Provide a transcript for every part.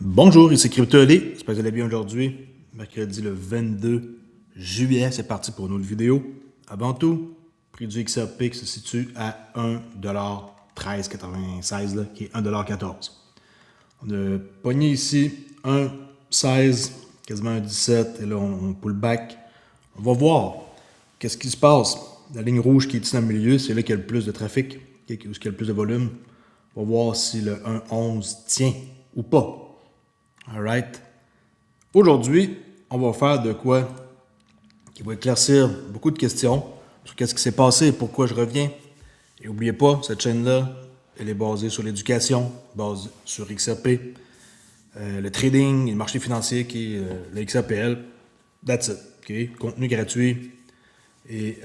Bonjour, ici CryptoLé. J'espère que vous allez bien aujourd'hui. Mercredi le 22 juillet, c'est parti pour une autre vidéo. Avant tout, prix du XRP qui se situe à 1,1396 $, qui est 1,14 $. On a pogné ici 1,16, quasiment 1,17, et là on pull back. On va voir qu'est-ce qui se passe. La ligne rouge qui est ici dans le milieu, c'est là qu'il y a le plus de trafic, où il y a le plus de volume. On va voir si le 1,11 tient ou pas. Alright. Aujourd'hui, on va faire de quoi qui va éclaircir beaucoup de questions sur qu'est-ce qui s'est passé et pourquoi je reviens. Et n'oubliez pas, cette chaîne-là, elle est basée sur l'éducation, basée sur XRP, le trading, le marché financier qui est le XRPL. That's it. Okay? Contenu gratuit et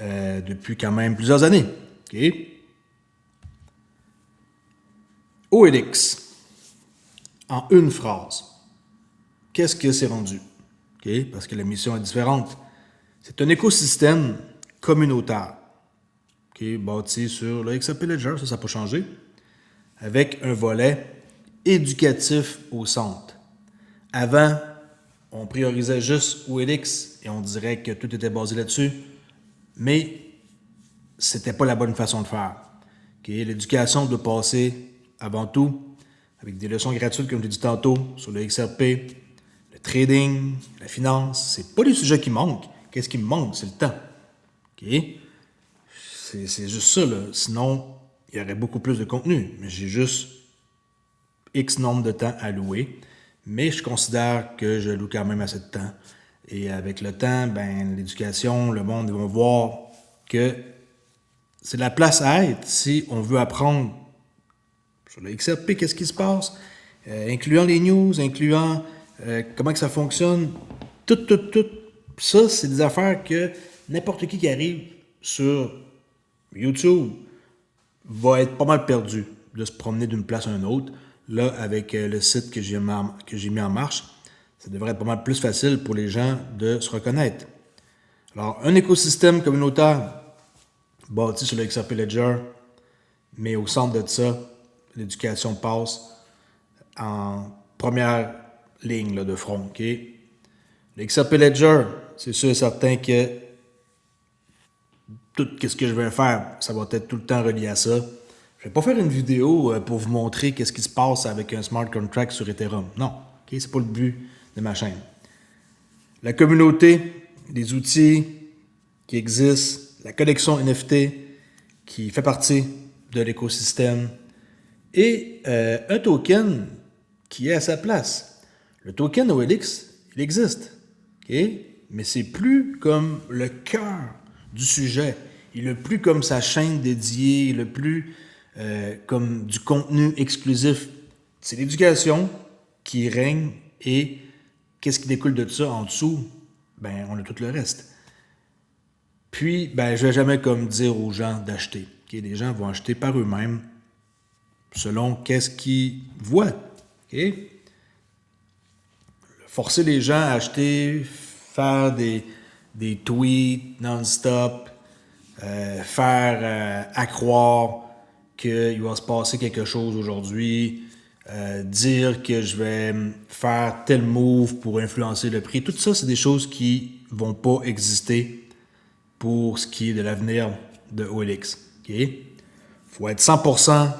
depuis quand même plusieurs années. Okay? OLX, en une phrase. Qu'est-ce que c'est rendu? Okay? Parce que la mission est différente. C'est un écosystème communautaire bâti sur le XRP Ledger, ça n'a pas changé, avec un volet éducatif au centre. Avant, on priorisait juste OLX et on dirait que tout était basé là-dessus, mais c'était pas la bonne façon de faire. Okay? L'éducation doit passer avant tout avec des leçons gratuites, comme je l'ai dit tantôt, sur le XRP, le trading, la finance. C'est pas les sujets qui manquent. Qu'est-ce qui me manque? C'est le temps. Okay? C'est juste ça, là. Sinon, il y aurait beaucoup plus de contenu. Mais j'ai juste X nombre de temps à louer. Mais je considère que je loue quand même assez de temps. Et avec le temps, ben, l'éducation, le monde, ils vont voir que c'est la place à être si on veut apprendre sur le XRP, qu'est-ce qui se passe, incluant les news, incluant comment que ça fonctionne, tout. Ça, c'est des affaires que n'importe qui arrive sur YouTube va être pas mal perdu de se promener d'une place à une autre. Là, avec le site que j'ai mis en marche, ça devrait être pas mal plus facile pour les gens de se reconnaître. Alors, un écosystème communautaire bâti sur le XRP Ledger, mais au centre de ça, l'éducation passe en première ligne là, de front. Okay? Le XRP Ledger, c'est sûr et certain que tout ce que je vais faire, ça va être tout le temps relié à ça. Je vais pas faire une vidéo pour vous montrer qu'est-ce qui se passe avec un smart contract sur Ethereum. Non, okay? C'est pas le but de ma chaîne. La communauté, les outils qui existent, la collection NFT qui fait partie de l'écosystème et un token qui est à sa place. Le token OLX, il existe, okay? Mais c'est plus comme le cœur du sujet. Il est plus comme sa chaîne dédiée, il est plus comme du contenu exclusif. C'est l'éducation qui règne et qu'est-ce qui découle de ça en dessous? Ben, on a tout le reste. Puis, ben, je ne vais jamais comme dire aux gens d'acheter. Okay? Les gens vont acheter par eux-mêmes selon qu'est-ce qu'ils voient. Okay? Forcer les gens à acheter, faire des tweets non-stop, faire accroire qu'il va se passer quelque chose aujourd'hui, dire que je vais faire tel move pour influencer le prix. Tout ça, c'est des choses qui ne vont pas exister pour ce qui est de l'avenir de OLX. Okay? Faut être 100%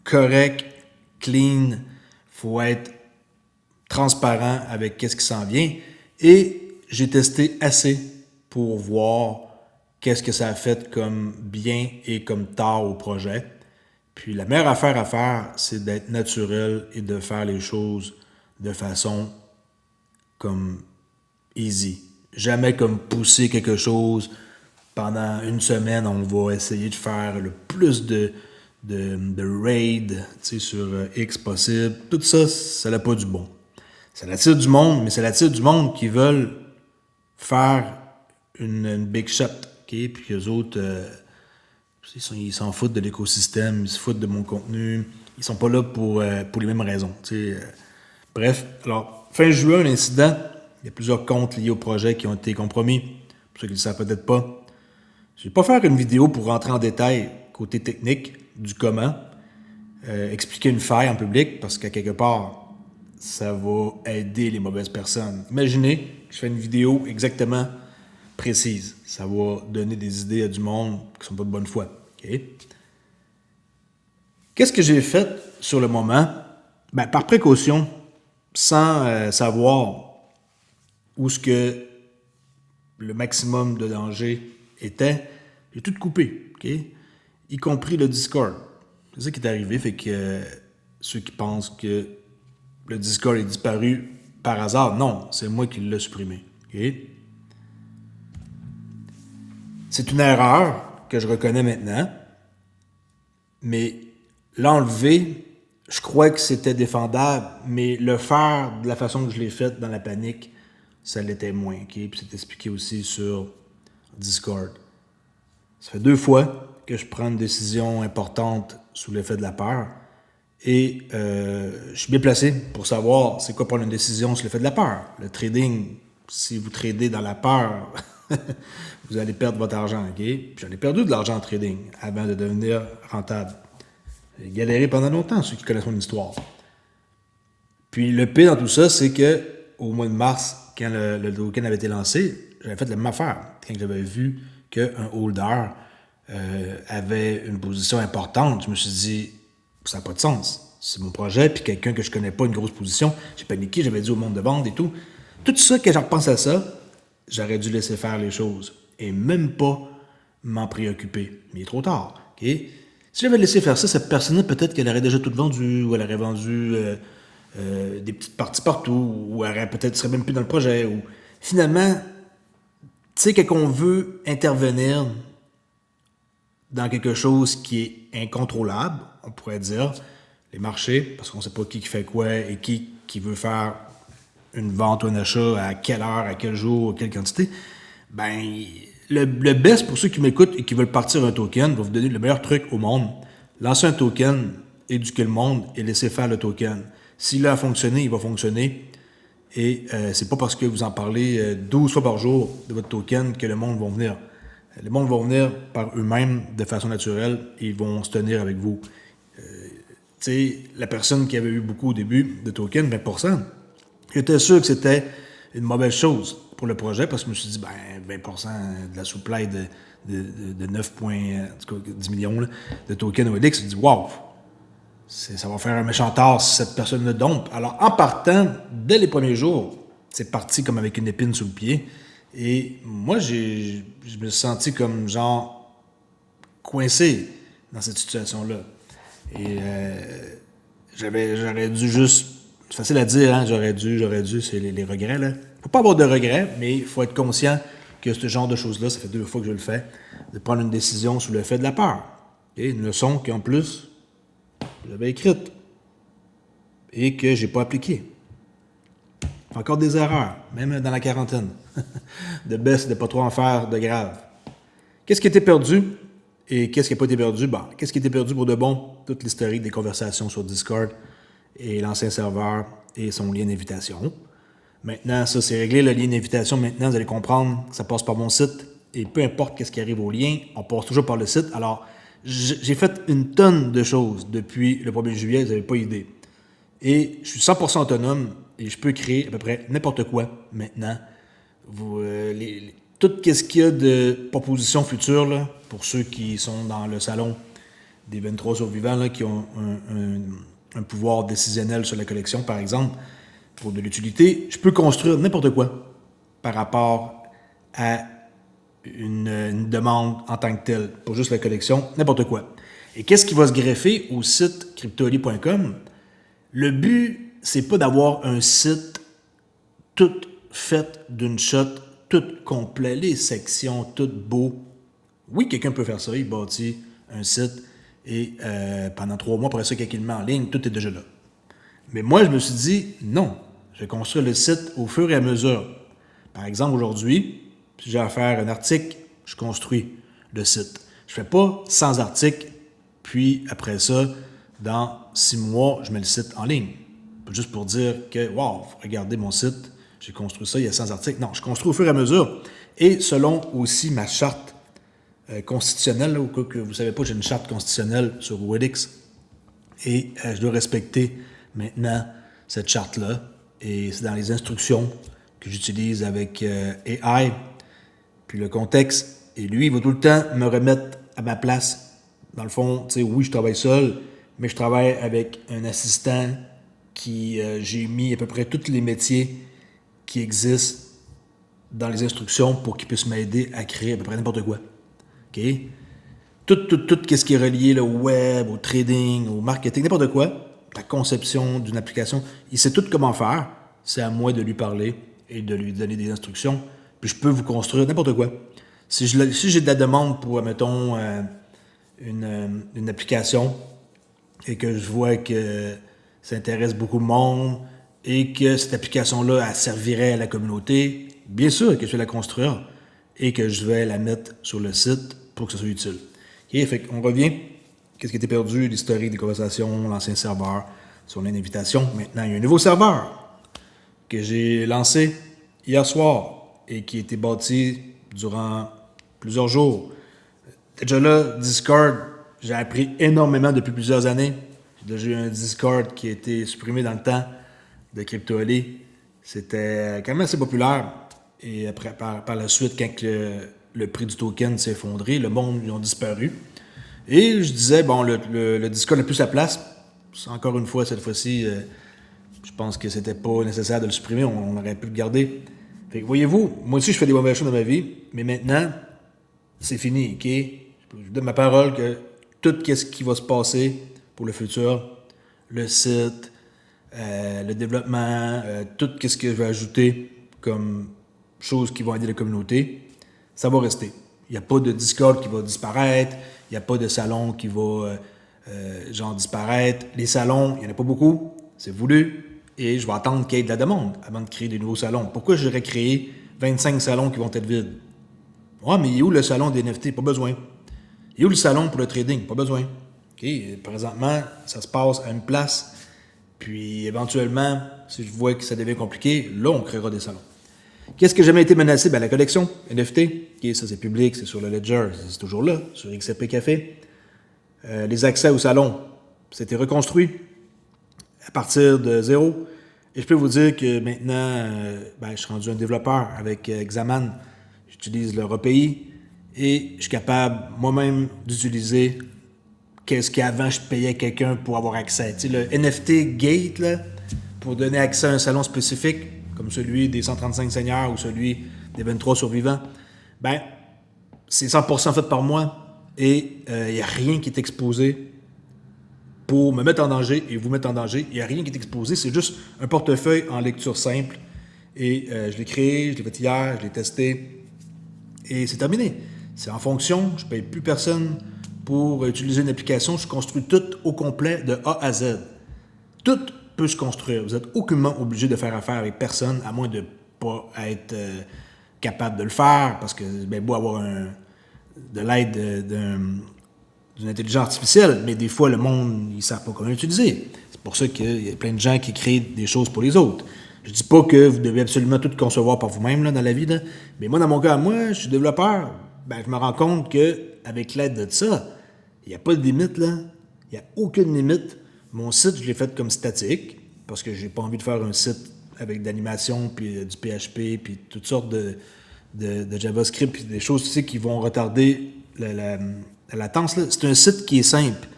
correct, clean, faut être transparent avec qu'est-ce qui s'en vient. Et j'ai testé assez pour voir qu'est-ce que ça a fait comme bien et comme tort au projet. Puis la meilleure affaire à faire, c'est d'être naturel et de faire les choses de façon comme easy. Jamais comme pousser quelque chose. Pendant une semaine, on va essayer de faire le plus de raid sur X possible. Tout ça, ça n'a pas du bon. Ça attire du monde, mais ça attire du monde qui veulent faire une big shot. Okay? Puis eux autres, ils s'en foutent de l'écosystème, ils se foutent de mon contenu. Ils sont pas là pour les mêmes raisons. Bref, alors, fin juin, un incident. Il y a plusieurs comptes liés au projet qui ont été compromis. Pour ceux qui ne le savent peut-être pas. Je ne vais pas faire une vidéo pour rentrer en détail côté technique du comment, expliquer une faille en public, parce qu'à quelque part, ça va aider les mauvaises personnes. Imaginez que je fais une vidéo exactement précise. Ça va donner des idées à du monde qui ne sont pas de bonne foi. Okay? Qu'est-ce que j'ai fait sur le moment? Ben, par précaution, sans savoir où ce que le maximum de danger était, j'ai tout coupé, okay? Y compris le Discord. C'est ça qui est arrivé, fait que ceux qui pensent que le Discord est disparu par hasard, non, c'est moi qui l'ai supprimé. Okay? C'est une erreur que je reconnais maintenant, mais l'enlever, je crois que c'était défendable, mais le faire de la façon que je l'ai fait dans la panique, ça l'était moins. Okay? Puis c'est expliqué aussi sur Discord. Ça fait 2 fois que je prends une décision importante sous l'effet de la peur. Et je suis bien placé pour savoir c'est quoi prendre une décision sous l'effet de la peur. Le trading, si vous tradez dans la peur, vous allez perdre votre argent. Okay? Puis j'en ai perdu de l'argent en trading avant de devenir rentable. J'ai galéré pendant longtemps, ceux qui connaissent mon histoire. Puis le pire dans tout ça, c'est que au mois de mars, quand le token avait été lancé, j'avais fait la même affaire. Quand j'avais vu qu'un holder avait une position importante, je me suis dit, ça n'a pas de sens. C'est mon projet, puis quelqu'un que je connais pas, une grosse position, j'ai paniqué, j'avais dit au monde de vente et tout. Tout ça, quand je repense à ça, j'aurais dû laisser faire les choses et même pas m'en préoccuper. Mais il est trop tard. Okay? Si j'avais laissé faire ça, cette personne-là, peut-être qu'elle aurait déjà tout vendu, ou elle aurait vendu des petites parties partout, ou elle aurait peut-être serait même plus dans le projet. Ou finalement, tu sais, quand on veut intervenir dans quelque chose qui est incontrôlable, on pourrait dire, les marchés, parce qu'on ne sait pas qui fait quoi et qui veut faire une vente ou un achat, à quelle heure, à quel jour, à quelle quantité, ben, le best pour ceux qui m'écoutent et qui veulent partir un token, va vous donner le meilleur truc au monde. Lancer un token, éduquer le monde et laisser faire le token. S'il a fonctionné, il va fonctionner. Et c'est pas parce que vous en parlez 12 fois par jour de votre token que le monde va venir. Le monde va venir par eux-mêmes de façon naturelle et ils vont se tenir avec vous. Tu sais, la personne qui avait eu beaucoup au début de tokens, 20%, j'étais sûr que c'était une mauvaise chose pour le projet parce que je me suis dit, ben, 20% de la supply de 9,10 millions là, de tokens OLX, je me dis, wow, ça va faire un méchant tort si cette personne le dompe. Alors, en partant, dès les premiers jours, c'est parti comme avec une épine sous le pied. Et moi, je me suis senti comme genre coincé dans cette situation-là. Et j'aurais dû juste. C'est facile à dire, hein? J'aurais dû, c'est les regrets, là. Faut pas avoir de regrets, mais il faut être conscient que ce genre de choses-là, ça fait 2 fois que je le fais, de prendre une décision sous le fait de la peur. Et une leçon qu'en plus, j'avais écrite et que j'ai pas appliquée. Encore des erreurs, même dans la quarantaine. De baisse, de pas trop en faire de grave. Qu'est-ce qui était perdu et qu'est-ce qui n'a pas été perdu? Bon, qu'est-ce qui était perdu pour de bon? Toute l'historique des conversations sur Discord et l'ancien serveur et son lien d'invitation. Maintenant, ça c'est réglé, le lien d'invitation. Maintenant, vous allez comprendre que ça passe par mon site et peu importe qu'est-ce qui arrive au lien, on passe toujours par le site. Alors, j'ai fait une tonne de choses depuis le 1er juillet, vous n'avez pas idée. Et je suis 100% autonome et je peux créer à peu près n'importe quoi maintenant. Tout ce qu'il y a de propositions futures, là, pour ceux qui sont dans le salon des 23 survivants, là, qui ont un pouvoir décisionnel sur la collection, par exemple, pour de l'utilité, je peux construire n'importe quoi par rapport à une demande en tant que telle, pas juste la collection, n'importe quoi. Et qu'est-ce qui va se greffer au site cryptoali.com? Le but, c'est pas d'avoir un site tout fait d'une shot, tout complet, les sections, tout beau. Oui, quelqu'un peut faire ça, il bâtit un site et pendant 3 mois, après ça, quand il le met en ligne, tout est déjà là. Mais moi, je me suis dit, non, je vais construire le site au fur et à mesure. Par exemple, aujourd'hui, si j'ai à faire un article, je construis le site. Je ne fais pas 100 articles, puis après ça, dans 6 mois, je mets le site en ligne. Juste pour dire que, wow, regardez mon site, j'ai construit ça, il y a 100 articles. Non, je construis au fur et à mesure. Et selon aussi ma charte constitutionnelle, là, au cas que vous ne savez pas, j'ai une charte constitutionnelle sur OLX. Et je dois respecter maintenant cette charte-là. Et c'est dans les instructions que j'utilise avec AI, puis le contexte. Et lui, il va tout le temps me remettre à ma place. Dans le fond, tu sais, oui, je travaille seul, mais je travaille avec un assistant qui, j'ai mis à peu près tous les métiers qui existent dans les instructions pour qu'il puisse m'aider à créer à peu près n'importe quoi. OK? Tout ce qui est relié là, au web, au trading, au marketing, n'importe quoi, la conception d'une application, il sait tout comment faire. C'est à moi de lui parler et de lui donner des instructions. Puis je peux vous construire n'importe quoi. Si j'ai de la demande pour, mettons, une application et que je vois que ça intéresse beaucoup de monde et que cette application-là, elle servirait à la communauté, bien sûr que je vais la construire et que je vais la mettre sur le site pour que ça soit utile. Okay? Fait qu'on revient. Qu'est-ce qui était perdu? L'historique des conversations, l'ancien serveur, son invitation. Maintenant, il y a un nouveau serveur que j'ai lancé hier soir et qui a été bâti durant plusieurs jours. Déjà là, Discord, j'ai appris énormément depuis plusieurs années. J'ai déjà eu un Discord qui a été supprimé dans le temps de CryptoAli. C'était quand même assez populaire. Et après, par la suite, quand le prix du token s'est effondré, le monde, ils ont disparu. Et je disais, bon, le Discord n'a plus sa place. Encore une fois, cette fois-ci, je pense que c'était pas nécessaire de le supprimer. On aurait pu le garder. Fait que, voyez-vous, moi aussi, je fais des mauvaises choses dans ma vie. Mais maintenant, c'est fini, OK? Je vous donne ma parole que tout ce qui va se passer pour le futur, le site, le développement, tout ce que je vais ajouter comme choses qui vont aider la communauté, ça va rester. Il n'y a pas de Discord qui va disparaître, il n'y a pas de salon qui va genre disparaître. Les salons, il n'y en a pas beaucoup, c'est voulu, et je vais attendre qu'il y ait de la demande avant de créer des nouveaux salons. Pourquoi j'aurais créé 25 salons qui vont être vides? Ouais, mais il est où le salon des NFT? Pas besoin. Il est où le salon pour le trading? Pas besoin. OK, présentement, ça se passe à une place, puis éventuellement, si je vois que ça devient compliqué, là, on créera des salons. Qu'est-ce qui n'a jamais été menacé? Ben, la collection NFT. Okay, ça, c'est public, c'est sur le Ledger, c'est toujours là, sur XRP Café. Les accès au salon, c'était reconstruit à partir de zéro. Et je peux vous dire que maintenant, je suis rendu un développeur avec Xaman. J'utilise leur API et je suis capable moi-même d'utiliser qu'est-ce qu'avant je payais quelqu'un pour avoir accès. Tu sais, le NFT Gate, là, pour donner accès à un salon spécifique, comme celui des 135 seigneurs ou celui des 23 survivants, ben, c'est 100% fait par moi et il n'y a rien qui est exposé pour me mettre en danger et vous mettre en danger. Il n'y a rien qui est exposé, c'est juste un portefeuille en lecture simple. Et je l'ai créé, je l'ai fait hier, je l'ai testé et c'est terminé. C'est en fonction, je ne paye plus personne pour utiliser une application, je construis tout au complet de A à Z. Tout peut se construire. Vous n'êtes aucunement obligé de faire affaire avec personne, à moins de ne pas être capable de le faire, parce que c'est bien beau avoir de l'aide d'une intelligence artificielle, mais des fois, le monde, ils ne savent pas comment l'utiliser. C'est pour ça qu'il y a plein de gens qui créent des choses pour les autres. Je ne dis pas que vous devez absolument tout concevoir par vous-même là, dans la vie, là. Mais moi, dans mon cas, moi, je suis développeur. Ben, je me rends compte qu'avec l'aide de ça, il n'y a pas de limite, là. Il n'y a aucune limite. Mon site, je l'ai fait comme statique, parce que j'ai pas envie de faire un site avec de l'animation, puis du PHP, puis toutes sortes de JavaScript, puis des choses, tu sais, qui vont retarder la latence. Là. C'est un site qui est simple.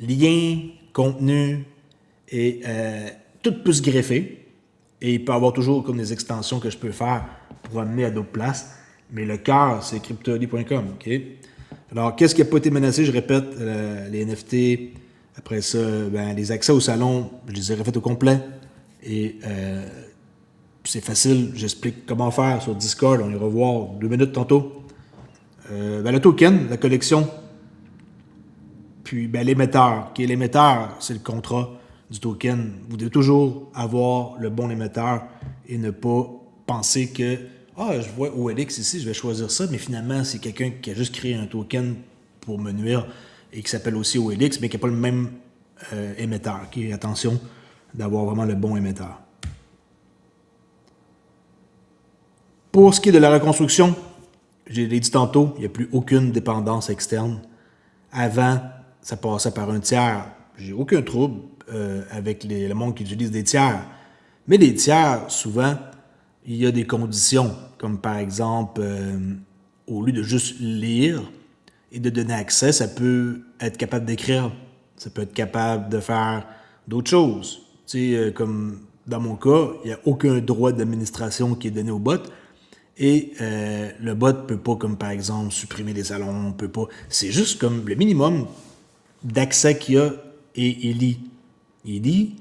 Lien, contenu, et tout peut se greffer. Et il peut y avoir toujours comme des extensions que je peux faire pour amener à d'autres places. Mais le cœur, c'est cryptoali.com. Okay? Alors, qu'est-ce qui n'a pas été menacé? Je répète, les NFT. Après ça, les accès au salon, je les ai refaits au complet. Et c'est facile, j'explique comment faire sur Discord. On ira voir 2 minutes tantôt. Le token, la collection. Puis l'émetteur. Okay? L'émetteur, c'est le contrat du token. Vous devez toujours avoir le bon émetteur et ne pas penser que je vois OLX ici, je vais choisir ça, mais finalement, c'est quelqu'un qui a juste créé un token pour me nuire et qui s'appelle aussi OLX, mais qui n'a pas le même émetteur. Okay? Attention d'avoir vraiment le bon émetteur. Pour ce qui est de la reconstruction, je l'ai dit tantôt, il n'y a plus aucune dépendance externe. Avant, ça passait par un tiers. J'ai aucun trouble avec le monde qui utilise des tiers. Mais les tiers, souvent, il y a des conditions, comme par exemple, au lieu de juste lire et de donner accès, ça peut être capable d'écrire, ça peut être capable de faire d'autres choses. Tu sais, comme dans mon cas, il n'y a aucun droit d'administration qui est donné au bot. Et le bot peut pas, comme par exemple, supprimer des salons, peut pas. C'est juste comme le minimum d'accès qu'il y a et il lit. Il dit,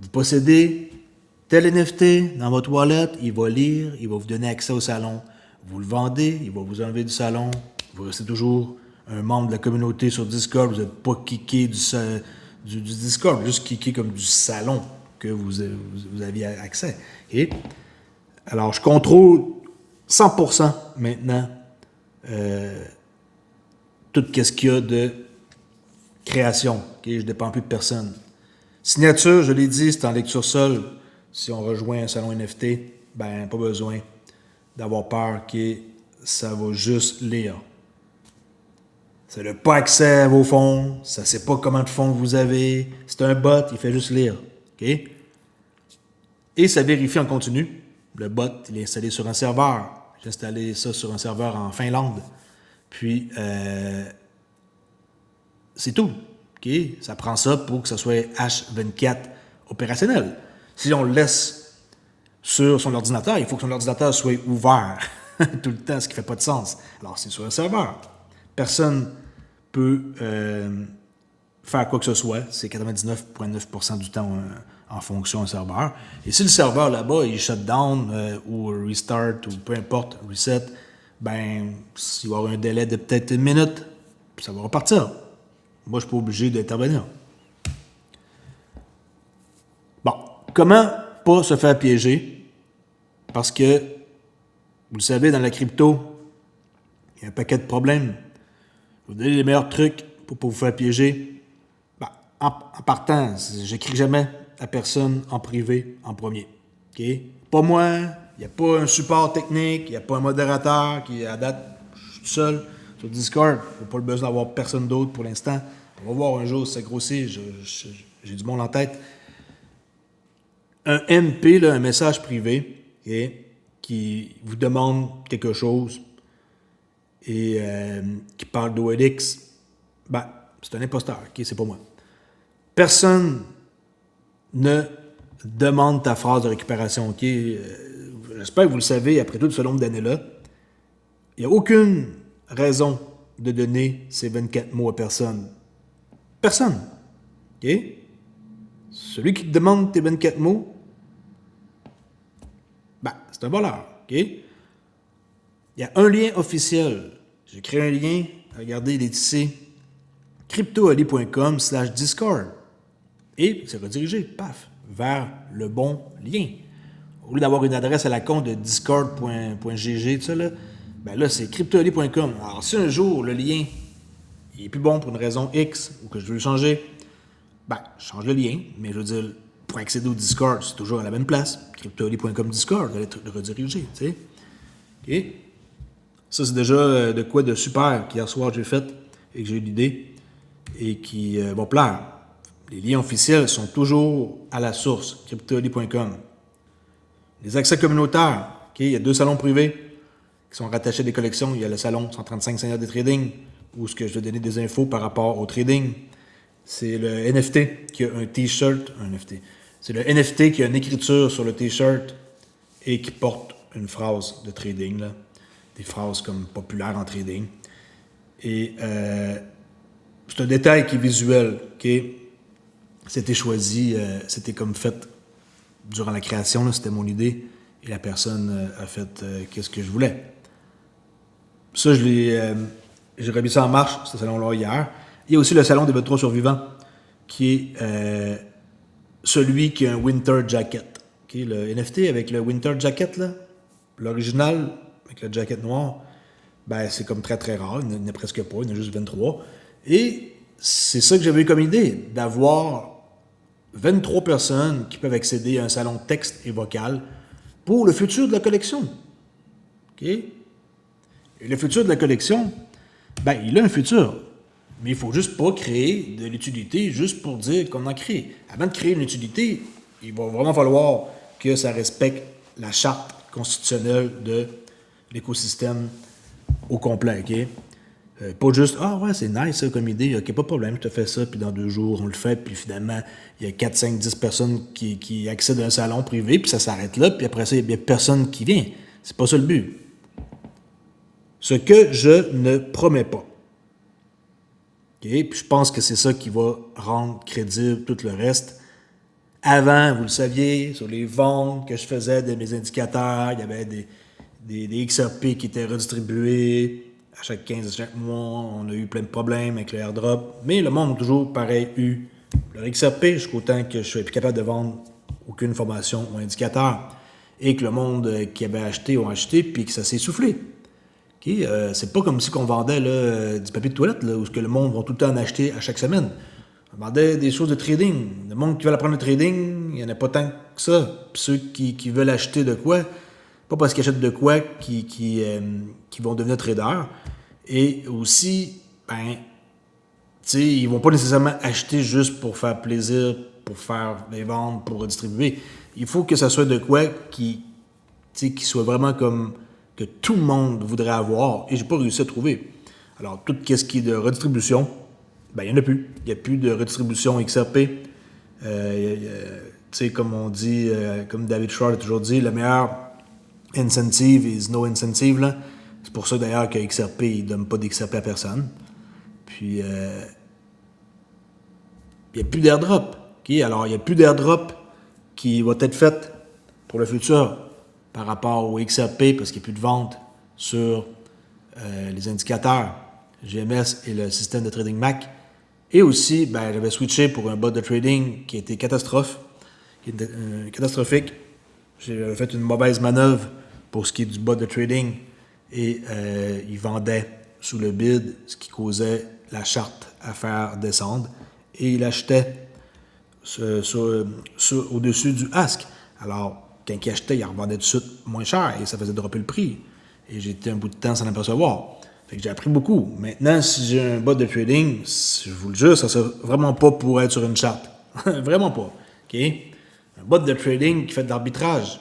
vous possédez tel NFT dans votre wallet, il va lire, il va vous donner accès au salon. Vous le vendez, il va vous enlever du salon. Vous restez toujours un membre de la communauté sur Discord. Vous n'êtes pas kické du Discord, juste kické comme du salon que vous aviez accès. Et alors, je contrôle 100% maintenant tout ce qu'il y a de création. Okay? Je ne dépends plus de personne. Signature, je l'ai dit, c'est en lecture seule. Si on rejoint un salon NFT, ben pas besoin d'avoir peur que ça va juste lire. Ça n'a pas accès à vos fonds, ça ne sait pas comment de fonds vous avez. C'est un bot, il fait juste lire. Okay? Et ça vérifie en continu. Le bot, il est installé sur un serveur. J'ai installé ça sur un serveur en Finlande. Puis, c'est tout. Okay? Ça prend ça pour que ça soit H24 opérationnel. Si on le laisse sur son ordinateur, il faut que son ordinateur soit ouvert tout le temps, ce qui ne fait pas de sens. Alors, c'est sur un serveur. Personne peut faire quoi que ce soit. C'est 99,9% du temps en fonction d'un serveur. Et si le serveur là-bas, il shut down ou restart ou peu importe, reset, ben, il va y avoir un délai de peut-être une minute, puis ça va repartir. Moi, je ne suis pas obligé d'intervenir. Bon, comment pas se faire piéger? Parce que, vous le savez, dans la crypto, il y a un paquet de problèmes. Je vais vous donner les meilleurs trucs pour pas vous faire piéger. Ben, en partant, j'écris jamais à personne en privé en premier. Okay? Pas moi, il n'y a pas un support technique, il n'y a pas un modérateur qui, à date, je suis tout seul sur Discord. Il n'y a pas le besoin d'avoir personne d'autre pour l'instant. On va voir un jour si ça grossit, j'ai du monde en tête. Un MP, là, un message privé, okay, qui vous demande quelque chose et qui parle d'OLX, ben, c'est un imposteur, okay, c'est pas moi. Personne ne demande ta phrase de récupération, ok? J'espère que vous le savez, après tout ce nombre d'années-là, il n'y a aucune raison de donner ces 24 mots à personne. Personne. OK? Celui qui te demande tes 24 mots, ben, c'est un voleur. OK? Il y a un lien officiel. J'ai créé un lien. Regardez, il est ici. cryptoali.com/discord. Et c'est redirigé, paf, vers le bon lien. Au lieu d'avoir une adresse à la con de discord.gg, tout ça, là, ben là, c'est cryptoali.com. Alors, si un jour, le lien il est plus bon pour une raison X ou que je veux le changer, ben, je change le lien, mais je veux dire, pour accéder au Discord, c'est toujours à la même place. cryptoali.com Discord, vous allez le rediriger, tu sais. OK? Ça, c'est déjà de quoi de super qu'hier soir j'ai fait et que j'ai eu l'idée et qui va plaire. Les liens officiels sont toujours à la source, cryptoali.com. Les accès communautaires, OK? Il y a 2 salons privés qui sont rattachés à des collections. Il y a le salon 135 Seigneurs des Trading, où ce que je vais donner des infos par rapport au trading. C'est le NFT qui a un T-shirt, un NFT. C'est le NFT qui a une écriture sur le T-shirt et qui porte une phrase de trading, là. Des phrases comme populaires en trading. Et c'est un détail qui est visuel, ok? C'était choisi, c'était comme fait durant la création, là, c'était mon idée, et la personne a fait qu'est-ce que je voulais. Ça, j'ai remis ça en marche, ce salon-là, hier. Il y a aussi le salon des V3 survivants, qui est celui qui a un Winter Jacket. Okay? Le NFT avec le Winter Jacket, là, l'original, avec le jacket noir, ben, c'est comme très très rare, il n'y en a presque pas, il y en a juste 23. Et c'est ça que j'avais eu comme idée, d'avoir 23 personnes qui peuvent accéder à un salon texte et vocal pour le futur de la collection. OK? Et le futur de la collection, ben, il a un futur. Mais il ne faut juste pas créer de l'utilité juste pour dire qu'on en crée. Avant de créer une utilité, il va vraiment falloir que ça respecte la charte constitutionnelle de l'écosystème au complet, OK? Pas juste, ah ouais, c'est nice ça comme idée, ok, pas de problème, je te fais ça, puis dans 2 jours, on le fait, puis finalement, il y a 4, 5, 10 personnes qui accèdent à un salon privé, puis ça s'arrête là, puis après ça, il n'y a personne qui vient. C'est pas ça le but. Ce que je ne promets pas. OK? Puis je pense que c'est ça qui va rendre crédible tout le reste. Avant, vous le saviez, sur les ventes que je faisais de mes indicateurs, il y avait des XRP qui étaient redistribués à chaque 15, à chaque mois. On a eu plein de problèmes avec le airdrop. Mais le monde a toujours, pareil, eu leur XRP jusqu'au temps que je sois plus capable de vendre aucune formation ou indicateur. Et que le monde qui avait acheté ont acheté, puis que ça s'est soufflé. Okay? C'est pas comme si on vendait là, du papier de toilette, là, où que le monde va tout le temps en acheter à chaque semaine. On vendait des choses de trading. Le monde qui veut apprendre le trading, il n'y en a pas tant que ça. Puis ceux qui veulent acheter de quoi, pas parce qu'ils achètent de quoi qui vont devenir traders. Et aussi, ben, tu sais, ils vont pas nécessairement acheter juste pour faire plaisir, pour faire des ventes, pour redistribuer. Il faut que ça soit de quoi qui soit vraiment comme que tout le monde voudrait avoir. Et j'ai pas réussi à trouver. Alors, tout ce qui est de redistribution, ben, il n'y en a plus. Il n'y a plus de redistribution XRP. Tu sais, comme on dit, comme David Shard a toujours dit, le meilleur incentive is no incentive. Là. C'est pour ça d'ailleurs que XRP, il ne donne pas d'XRP à personne. Puis, il n'y a plus d'airdrop. Okay? Alors, il n'y a plus d'airdrop qui va être fait pour le futur par rapport au XRP parce qu'il n'y a plus de vente sur les indicateurs GMS et le système de trading MAC. Et aussi, ben, j'avais switché pour un bot de trading qui était catastrophique. J'ai fait une mauvaise manœuvre pour ce qui est du bot de trading et il vendait sous le bid, ce qui causait la charte à faire descendre. Et il achetait au-dessus du ask. Alors, quand il achetait, il en revendait tout de suite moins cher et ça faisait dropper le prix. Et j'ai été un bout de temps sans l'apercevoir. Fait que j'ai appris beaucoup. Maintenant, si j'ai un bot de trading, je vous le jure, ça ne sert vraiment pas pour être sur une charte. Vraiment pas. OK? Un bot de trading qui fait de l'arbitrage,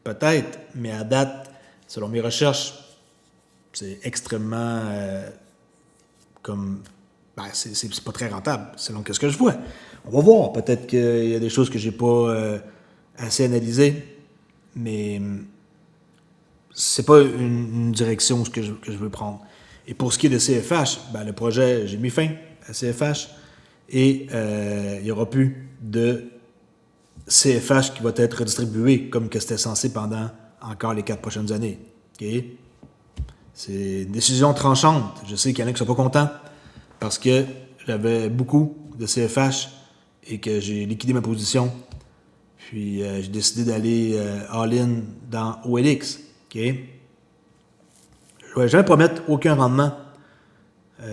peut-être, mais à date, selon mes recherches, c'est extrêmement c'est pas très rentable, selon ce que je vois. On va voir. Peut-être qu'il y a des choses que j'ai pas assez analysées, mais c'est pas une direction que je veux prendre. Et pour ce qui est de CFH, ben, le projet, j'ai mis fin à CFH et il n'y aura plus de CFH qui va être redistribué comme que c'était censé pendant encore les 4 prochaines années. Okay? C'est une décision tranchante. Je sais qu'il y en a qui ne sont pas contents parce que j'avais beaucoup de CFH et que j'ai liquidé ma position. Puis j'ai décidé d'aller all-in dans OLX. Okay? Je ne vais jamais promettre aucun rendement. Je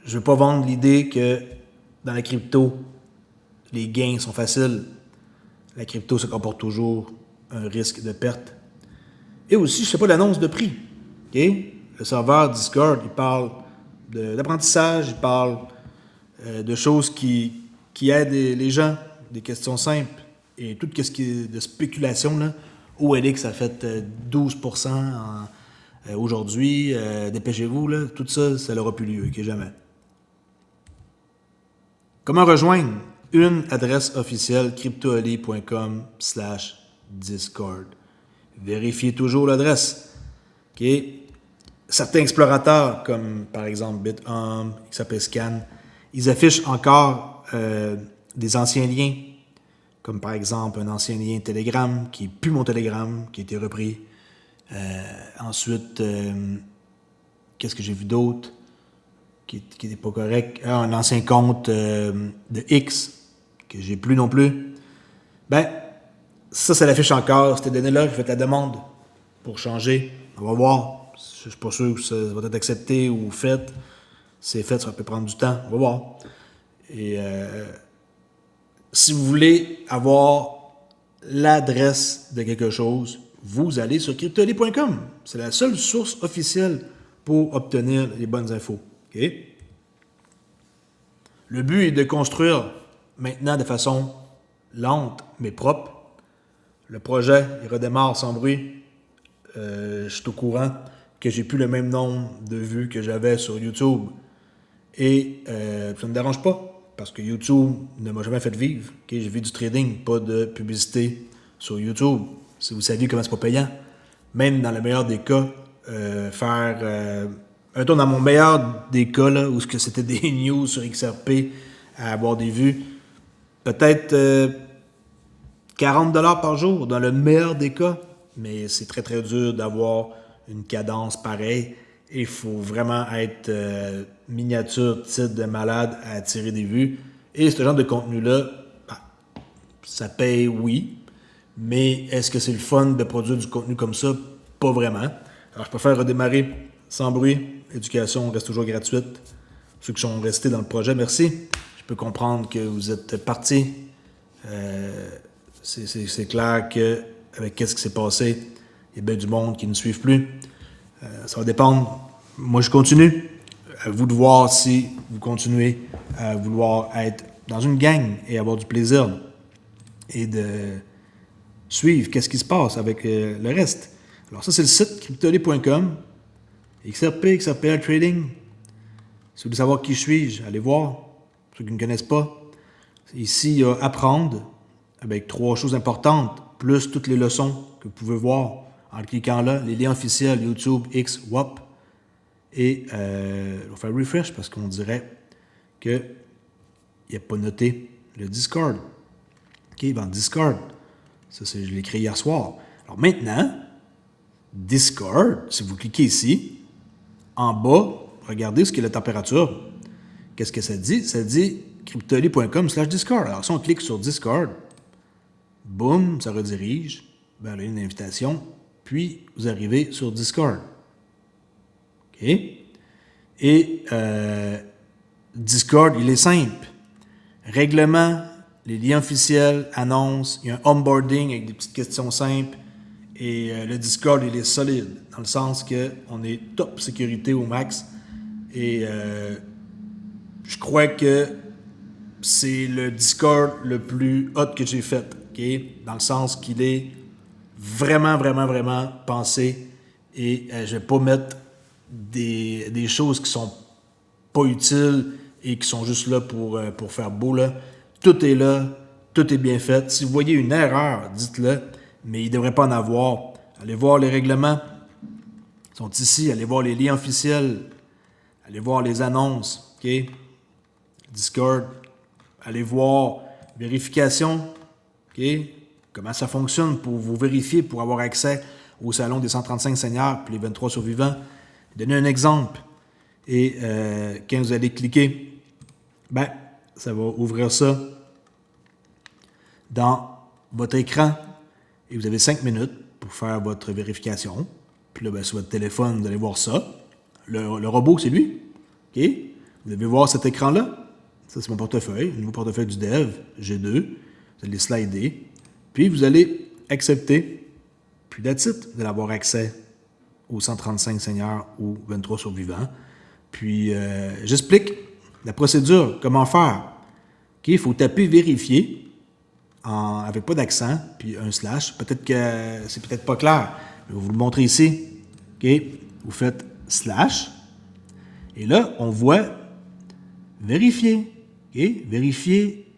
ne veux pas vendre l'idée que dans la crypto, les gains sont faciles. La crypto se comporte toujours un risque de perte. Et aussi, je ne sais pas l'annonce de prix. Okay? Le serveur Discord, il parle d'apprentissage, il parle de choses qui aident les gens, des questions simples. Et tout ce qui est de spéculation, là, OLX a fait 12% aujourd'hui. Dépêchez-vous, là, tout ça, ça n'aura plus lieu, okay, jamais. Comment rejoindre? Une adresse officielle, cryptoali.com/discord. Vérifiez toujours l'adresse. Okay? Certains explorateurs, comme par exemple BitHub, XRPScan, ils affichent encore des anciens liens, comme par exemple un ancien lien Telegram, qui n'est plus mon Telegram, qui a été repris. Ensuite, qu'est-ce que j'ai vu d'autre qui n'était pas correct? Un ancien compte de X, que j'ai plus non plus. Ben, ça l'affiche encore. Cette donnée-là, j'ai fait la demande pour changer. On va voir. Je ne suis pas sûr que ça va être accepté ou fait. C'est fait, ça peut prendre du temps. On va voir. Et si vous voulez avoir l'adresse de quelque chose, vous allez sur cryptoali.com. C'est la seule source officielle pour obtenir les bonnes infos. OK? Le but est de construire maintenant de façon lente mais propre. Le projet, il redémarre sans bruit. Je suis au courant que j'ai plus le même nombre de vues que j'avais sur YouTube. Et ça ne me dérange pas, parce que YouTube ne m'a jamais fait vivre. Okay? J'ai vu du trading, pas de publicité sur YouTube. Si vous saviez comment c'est pas payant, même dans le meilleur des cas, mettons dans mon meilleur des cas, là, où c'était des news sur XRP à avoir des vues, peut-être 40$ par jour, dans le meilleur des cas. Mais c'est très très dur d'avoir une cadence pareille. Et il faut vraiment être miniature, titre de malade à attirer des vues. Et ce genre de contenu-là, ça paye, oui. Mais est-ce que c'est le fun de produire du contenu comme ça? Pas vraiment. Alors, je préfère redémarrer sans bruit. L'éducation reste toujours gratuite. Ceux qui sont restés dans le projet, merci. Je peux comprendre que vous êtes partis. C'est clair qu'avec ce qui s'est passé, il y a bien du monde qui ne suivent plus. Ça va dépendre. Moi, je continue. À vous de voir si vous continuez à vouloir être dans une gang et avoir du plaisir et de suivre qu'est-ce qui se passe avec le reste. Alors ça, c'est le site cryptoly.com, XRP, XRPL Trading. Si vous voulez savoir qui je suis, allez voir. Ceux qui ne me connaissent pas. Ici, il y a apprendre avec 3 choses importantes, plus toutes les leçons que vous pouvez voir en cliquant là, les liens officiels YouTube, X, WAP. Et on va faire refresh parce qu'on dirait qu'il n'y a pas noté le Discord. OK, dans Discord, ça je l'ai créé hier soir. Alors maintenant, Discord, si vous cliquez ici, en bas, regardez ce qu'est la température. Qu'est-ce que ça dit? Ça dit cryptoly.com/Discord. Alors si on clique sur Discord, boum, ça redirige vers la ligne d'invitation, puis vous arrivez sur Discord. OK? Et Discord, il est simple. Règlement, les liens officiels, annonces, il y a un onboarding avec des petites questions simples. Et le Discord, il est solide, dans le sens qu'on est top sécurité au max. Et je crois que c'est le Discord le plus hot que j'ai fait. Okay? Dans le sens qu'il est vraiment, vraiment, vraiment pensé. Et je ne vais pas mettre des choses qui sont pas utiles et qui sont juste là pour faire beau. Là. Tout est là, tout est bien fait. Si vous voyez une erreur, dites-le, mais il ne devrait pas en avoir. Allez voir les règlements, ils sont ici. Allez voir les liens officiels, allez voir les annonces, OK? Discord, allez voir vérification, OK? Comment ça fonctionne pour vous vérifier, pour avoir accès au salon des 135 seigneurs puis les 23 survivants. Donnez un exemple. Et quand vous allez cliquer, ça va ouvrir ça dans votre écran. Et vous avez 5 minutes pour faire votre vérification. Puis là, sur votre téléphone, vous allez voir ça. Le robot, c'est lui. OK? Vous devez voir cet écran-là. Ça, c'est mon portefeuille, le nouveau portefeuille du dev, G2. Vous allez slider. Puis vous allez accepter. Puis that's it. Vous allez avoir accès aux 135 seigneurs ou 23 survivants. Puis j'explique la procédure, comment faire. OK? Il faut taper vérifier avec pas d'accent, puis un slash. Peut-être que c'est peut-être pas clair. Je vais vous le montrer ici. OK? Vous faites slash. Et là, on voit vérifier. OK? Vérifier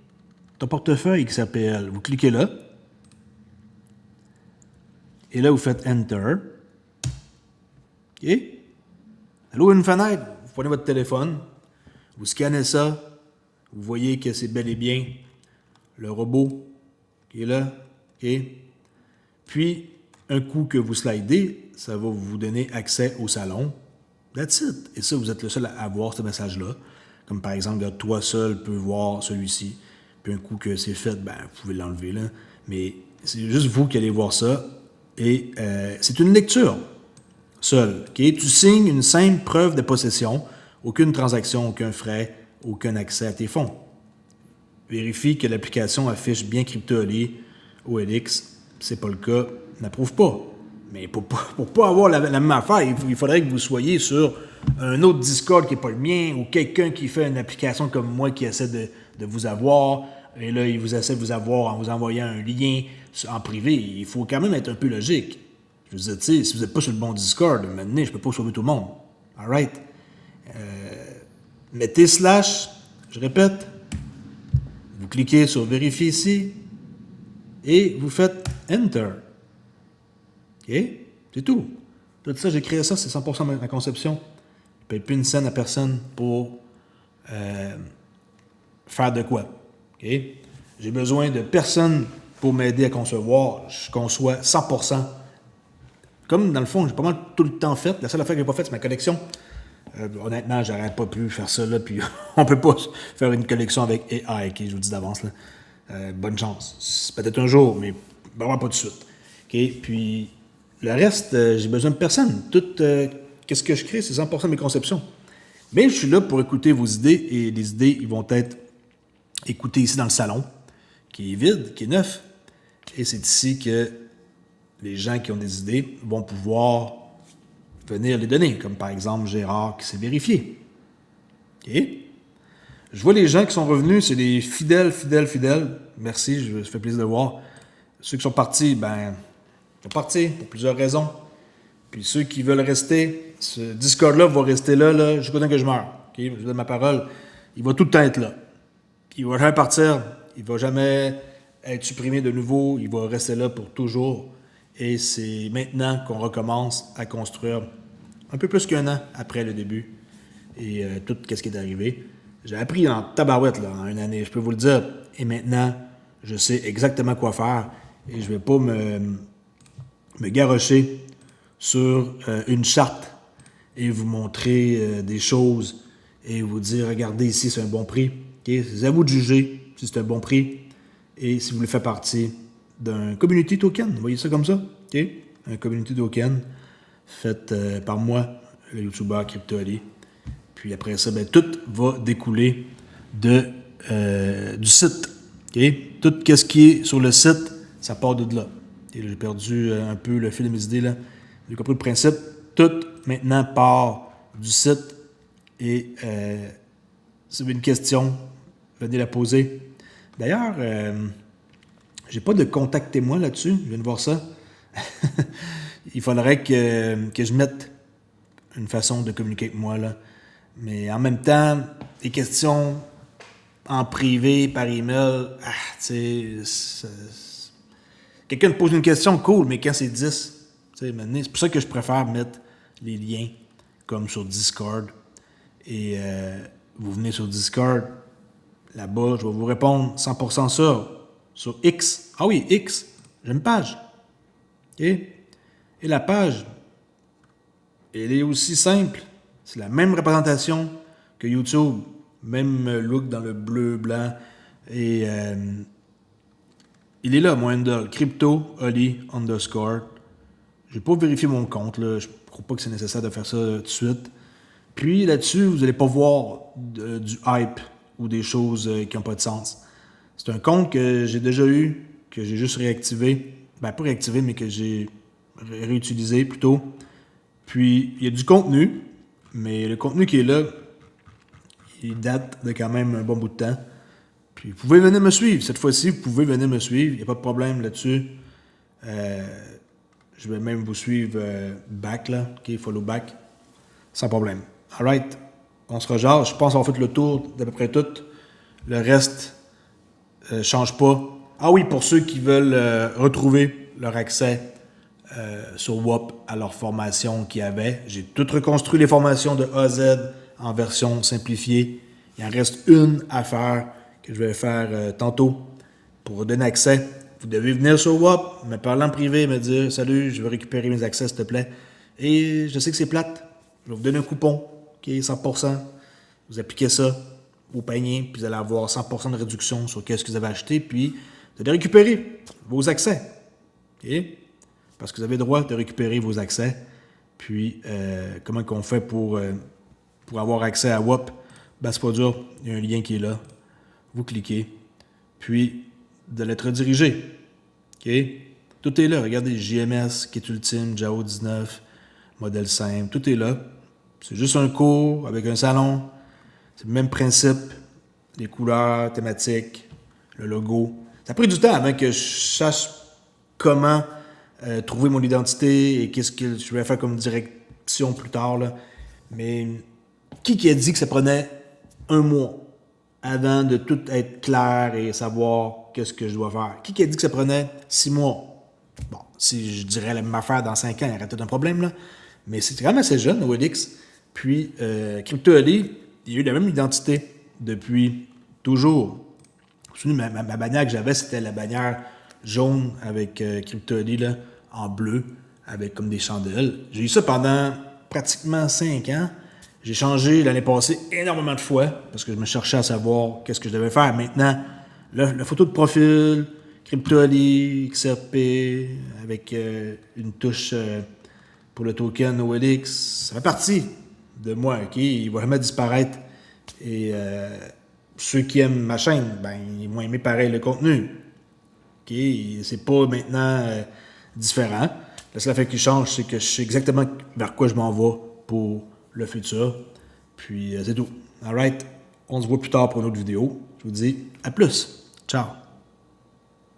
ton portefeuille XRPL. Vous cliquez là. Et là, vous faites Enter. OK? Elle ouvre une fenêtre. Vous prenez votre téléphone. Vous scannez ça. Vous voyez que c'est bel et bien le robot qui est là. OK? Puis, un coup que vous slidez, ça va vous donner accès au salon. That's it. Et ça, vous êtes le seul à voir ce message-là. Comme par exemple, toi seul peux voir celui-ci. Puis un coup que c'est fait, vous pouvez l'enlever là. Mais c'est juste vous qui allez voir ça. Et c'est une lecture seule. Okay? Tu signes une simple preuve de possession. Aucune transaction, aucun frais, aucun accès à tes fonds. Vérifie que l'application affiche bien Cryptoly, OLX. Si ce n'est pas le cas, n'approuve pas. Mais pour pas avoir la même affaire, il faudrait que vous soyez sur un autre Discord qui n'est pas le mien, ou quelqu'un qui fait une application comme moi qui essaie de vous avoir, et là, il vous essaie de vous avoir en vous envoyant un lien en privé. Il faut quand même être un peu logique. Je vous dis, tu sais, si vous n'êtes pas sur le bon Discord, maintenant, je peux pas sauver tout le monde. Alright? Mettez slash, je répète, vous cliquez sur vérifier ici, et vous faites Enter. OK? C'est tout. Tout ça, j'ai créé ça, c'est 100% ma conception. Je ne paye plus une scène à personne pour faire de quoi. OK? J'ai besoin de personne pour m'aider à concevoir. Je conçois 100%. Comme dans le fond, j'ai pas mal tout le temps fait. La seule affaire que j'ai pas faite, c'est ma collection. Honnêtement, j'aurais pas pu faire ça, là, puis on peut pas faire une collection avec AI, OK, je vous dis d'avance, là. Bonne chance. C'est peut-être un jour, mais vraiment pas tout de suite. OK? Puis, le reste, j'ai besoin de personne. Tout, qu'est-ce que je crée, c'est 100% de mes conceptions. Mais je suis là pour écouter vos idées, et les idées, ils vont être écoutées ici dans le salon, qui est vide, qui est neuf. Et c'est ici que les gens qui ont des idées vont pouvoir venir les donner, comme par exemple Gérard qui s'est vérifié. OK? Je vois les gens qui sont revenus, c'est des fidèles. Merci, ça fait plaisir de voir. Ceux qui sont partis, ben, ils sont partis pour plusieurs raisons. Puis ceux qui veulent rester, ce Discord-là va rester là jusqu'au temps que je meure. Okay? Je donne ma parole. Il va tout le temps être là. Il va jamais partir. Il va jamais être supprimé de nouveau. Il va rester là pour toujours. Et c'est maintenant qu'on recommence à construire un peu plus qu'un an après le début. Et tout ce qui est arrivé. J'ai appris en tabarouette là, en une année, je peux vous le dire. Et maintenant, je sais exactement quoi faire. Et je ne vais pas me garrocher sur une charte et vous montrer des choses et vous dire, regardez ici, c'est un bon prix. Okay? C'est à vous de juger si c'est un bon prix et si vous voulez faire partie d'un community token. Vous voyez ça comme ça? Okay? Un community token fait par moi, le YouTuber CryptoAli. Puis après ça, ben, tout va découler du site. Okay? Tout ce qui est sur le site, ça part de là. Et là, j'ai perdu un peu le fil de mes idées. Là. J'ai compris le principe. Tout maintenant part du site. Et si vous avez une question, venez la poser. D'ailleurs, j'ai pas de contactez-moi là-dessus. Je viens de voir ça. Il faudrait que je mette une façon de communiquer avec moi, là. Mais en même temps, les questions en privé, par email, tu sais, quelqu'un me pose une question, cool, mais quand c'est 10, c'est pour ça que je préfère mettre les liens comme sur Discord. Et vous venez sur Discord, là-bas, je vais vous répondre 100% sur X. Ah oui, X, j'ai une page. OK? Et la page, elle est aussi simple. C'est la même représentation que YouTube. Même look dans le bleu, blanc. Et il est là, mon handle. CryptoAli_. Je n'ai pas vérifié mon compte. Là. Je ne crois pas que c'est nécessaire de faire ça tout de suite. Puis là-dessus, vous n'allez pas voir du hype ou des choses qui n'ont pas de sens. C'est un compte que j'ai déjà eu, que j'ai juste réactivé. Ben, pas réactivé, mais que j'ai réutilisé plutôt. Puis, il y a du contenu, mais le contenu qui est là, il date de quand même un bon bout de temps. Puis, vous pouvez venir me suivre. Cette fois-ci, vous pouvez venir me suivre. Il n'y a pas de problème là-dessus. Je vais même vous suivre back, là. OK, follow back. Sans problème. All right. On se rejase. Je pense avoir fait le tour d'à peu près tout. Le reste change pas. Ah oui, pour ceux qui veulent retrouver leur accès sur WOP à leur formation qu'il y avait. J'ai tout reconstruit les formations de A à Z en version simplifiée. Il en reste une à faire que je vais faire tantôt pour vous donner accès. Vous devez venir sur WOP, me parler en privé, me dire « Salut, je veux récupérer mes accès, s'il te plaît. » Et je sais que c'est plate. Je vais vous donner un coupon qui est 100%. Vous appliquez ça au panier, puis vous allez avoir 100% de réduction sur ce que vous avez acheté, puis vous allez récupérer vos accès. Okay? Parce que vous avez le droit de récupérer vos accès. Puis, comment qu'on fait pour avoir accès à WOP? Ben, c'est pas dur. Il y a un lien qui est là. Vous cliquez. Puis, de l'être redirigé. OK? Tout est là. Regardez, JMS, Kit Ultime, JAO 19, modèle simple, tout est là. C'est juste un cours avec un salon. C'est le même principe. Les couleurs, thématiques, le logo. Ça a pris du temps avant que je sache comment trouver mon identité et qu'est-ce que je vais faire comme direction plus tard. Là. Mais qui a dit que ça prenait un mois avant de tout être clair et savoir qu'est-ce que je dois faire? Qui a dit que ça prenait 6 mois? Bon, si je dirais la même affaire dans 5 ans, il y aurait peut-être un problème, là. Mais c'est quand même assez jeune, OLX. Puis, CryptoAD, il y a eu la même identité depuis toujours. Ma bannière que j'avais, c'était la bannière jaune avec CryptoAD, là, en bleu, avec comme des chandelles. J'ai eu ça pendant pratiquement 5 ans. J'ai changé l'année passée énormément de fois parce que je me cherchais à savoir qu'est-ce que je devais faire. Maintenant, la photo de profil, CryptoAD, XRP, avec une touche pour le token OLX, ça fait partie de moi, ok? Il va jamais disparaître. Et ceux qui aiment ma chaîne, ben, ils vont aimer pareil le contenu. Ok? C'est pas maintenant différent. Le seul fait qu'il change, c'est que je sais exactement vers quoi je m'en vais pour le futur. Puis c'est tout. Alright? On se voit plus tard pour une autre vidéo. Je vous dis à plus. Ciao.